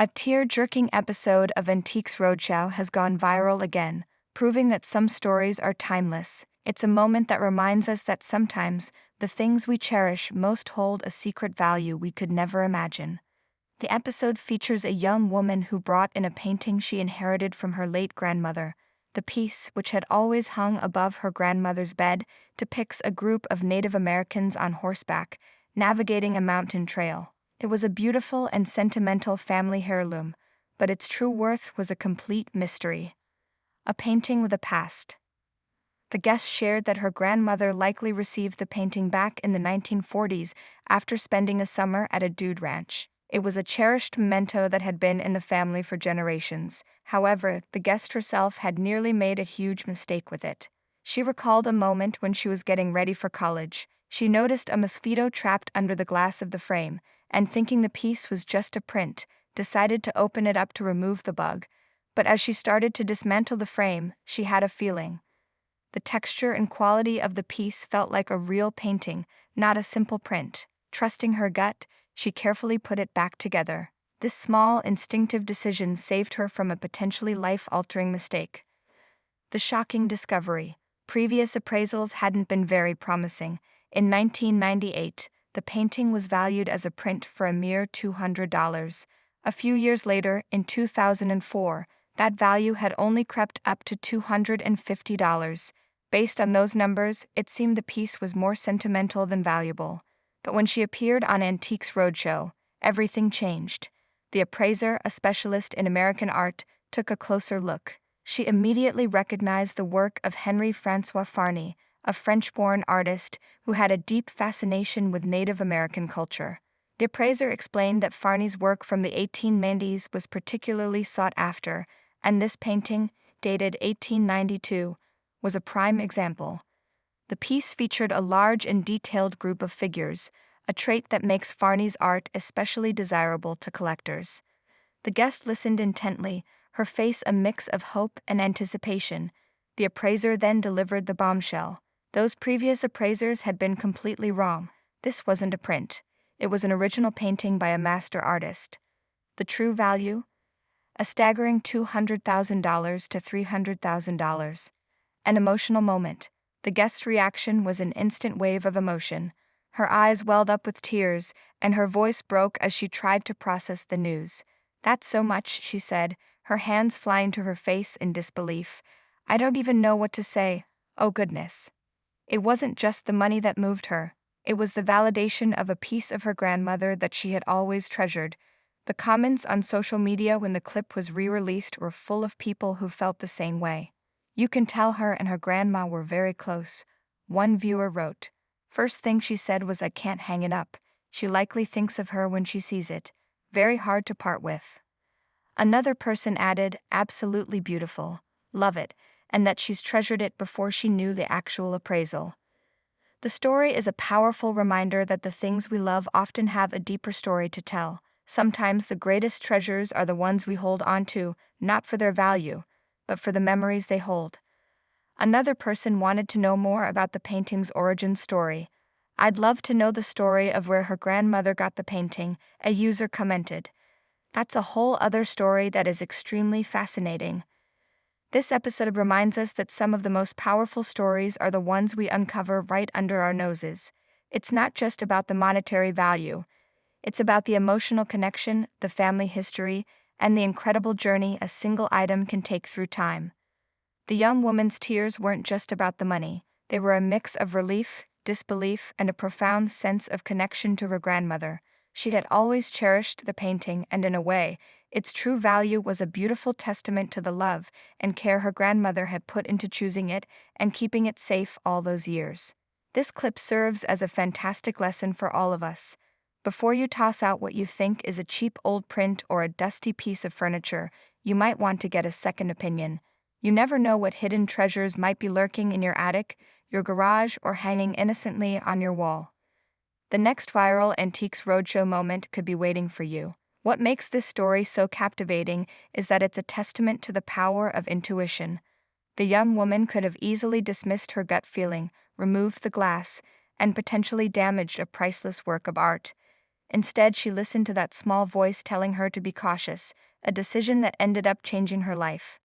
A tear-jerking episode of Antiques Roadshow has gone viral again, proving that some stories are timeless. It's a moment that reminds us that sometimes the things we cherish most hold a secret value we could never imagine. The episode features a young woman who brought in a painting she inherited from her late grandmother. The piece, which had always hung above her grandmother's bed, depicts a group of Native Americans on horseback, navigating a mountain trail. It was a beautiful and sentimental family heirloom, but its true worth was a complete mystery. A painting with a past. The guest shared that her grandmother likely received the painting back in the 1940s after spending a summer at a dude ranch. It was a cherished memento that had been in the family for generations. However, the guest herself had nearly made a huge mistake with it. She recalled a moment when she was getting ready for college. She noticed a mosquito trapped under the glass of the frame, and thinking the piece was just a print, decided to open it up to remove the bug. But as she started to dismantle the frame, she had a feeling. The texture and quality of the piece felt like a real painting, not a simple print. Trusting her gut, she carefully put it back together. This small, instinctive decision saved her from a potentially life-altering mistake. The shocking discovery. Previous appraisals hadn't been very promising. In 1998, the painting was valued as a print for a mere $200. A few years later, in 2004, that value had only crept up to $250. Based on those numbers, it seemed the piece was more sentimental than valuable. But when she appeared on Antiques Roadshow, everything changed. The appraiser, a specialist in American art, took a closer look. She immediately recognized the work of Henry Francois Farny, a French-born artist who had a deep fascination with Native American culture. The appraiser explained that Farny's work from the 1890s was particularly sought after, and this painting, dated 1892, was a prime example. The piece featured a large and detailed group of figures, a trait that makes Farny's art especially desirable to collectors. The guest listened intently, her face a mix of hope and anticipation. The appraiser then delivered the bombshell. Those previous appraisers had been completely wrong. This wasn't a print. It was an original painting by a master artist. The true value? A staggering $200,000 to $300,000. An emotional moment. The guest's reaction was an instant wave of emotion. Her eyes welled up with tears, and her voice broke as she tried to process the news. "That's so much," she said, her hands flying to her face in disbelief. "I don't even know what to say. Oh goodness." It wasn't just the money that moved her. It was the validation of a piece of her grandmother that she had always treasured. The comments on social media when the clip was re-released were full of people who felt the same way. "You can tell her and her grandma were very close," one viewer wrote. "First thing she said was, 'I can't hang it up.' She likely thinks of her when she sees it. Very hard to part with." Another person added, "Absolutely beautiful. Love it, and that she's treasured it before she knew the actual appraisal." The story is a powerful reminder that the things we love often have a deeper story to tell. Sometimes the greatest treasures are the ones we hold on to, not for their value, but for the memories they hold. Another person wanted to know more about the painting's origin story. "I'd love to know the story of where her grandmother got the painting," a user commented. "That's a whole other story that is extremely fascinating." This episode reminds us that some of the most powerful stories are the ones we uncover right under our noses. It's not just about the monetary value. It's about the emotional connection, the family history, and the incredible journey a single item can take through time. The young woman's tears weren't just about the money. They were a mix of relief, disbelief, and a profound sense of connection to her grandmother. She had always cherished the painting, and in a way, its true value was a beautiful testament to the love and care her grandmother had put into choosing it and keeping it safe all those years. This clip serves as a fantastic lesson for all of us. Before you toss out what you think is a cheap old print or a dusty piece of furniture, you might want to get a second opinion. You never know what hidden treasures might be lurking in your attic, your garage, or hanging innocently on your wall. The next viral Antiques Roadshow moment could be waiting for you. What makes this story so captivating is that it's a testament to the power of intuition. The young woman could have easily dismissed her gut feeling, removed the glass, and potentially damaged a priceless work of art. Instead, she listened to that small voice telling her to be cautious, a decision that ended up changing her life.